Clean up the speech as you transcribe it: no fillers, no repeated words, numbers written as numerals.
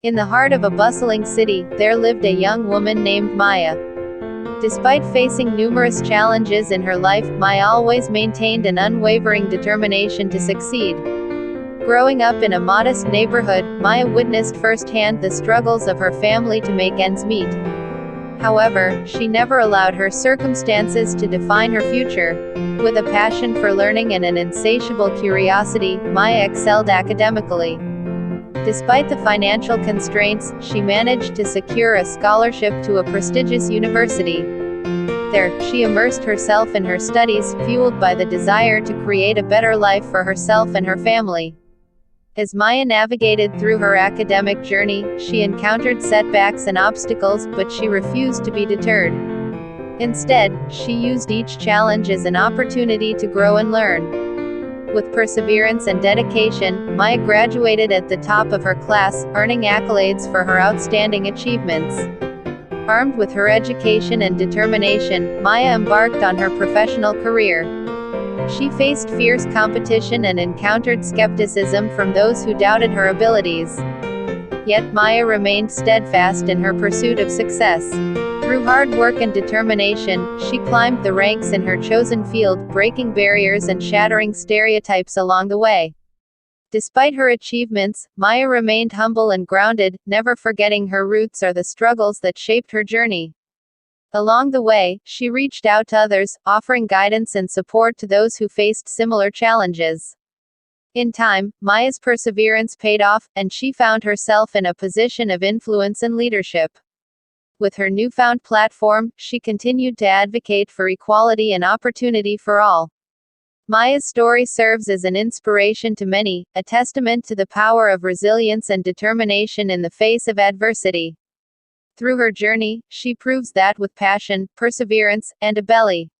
In the heart of a bustling city, there lived a young woman named Maya. Despite facing numerous challenges in her life, Maya always maintained an unwavering determination to succeed. Growing up in a modest neighborhood, Maya witnessed firsthand the struggles of her family to make ends meet. However, she never allowed her circumstances to define her future. With a passion for learning and an insatiable curiosity, Maya excelled academically. Despite the financial constraints, she managed to secure a scholarship to a prestigious university. There, she immersed herself in her studies, fueled by the desire to create a better life for herself and her family. As Maya navigated through her academic journey, she encountered setbacks and obstacles, but she refused to be deterred. Instead, she used each challenge as an opportunity to grow and learn. With perseverance and dedication, Maya graduated at the top of her class, earning accolades for her outstanding achievements. Armed with her education and determination, Maya embarked on her professional career. She faced fierce competition and encountered skepticism from those who doubted her abilities. Yet Maya remained steadfast in her pursuit of success. Through hard work and determination, she climbed the ranks in her chosen field, breaking barriers and shattering stereotypes along the way. Despite her achievements, Maya remained humble and grounded, never forgetting her roots or the struggles that shaped her journey. Along the way, she reached out to others, offering guidance and support to those who faced similar challenges. In time, Maya's perseverance paid off, and she found herself in a position of influence and leadership. With her newfound platform, she continued to advocate for equality and opportunity for all. Maya's story serves as an inspiration to many, a testament to the power of resilience and determination in the face of adversity. Through her journey, she proves that with passion, perseverance, and a belly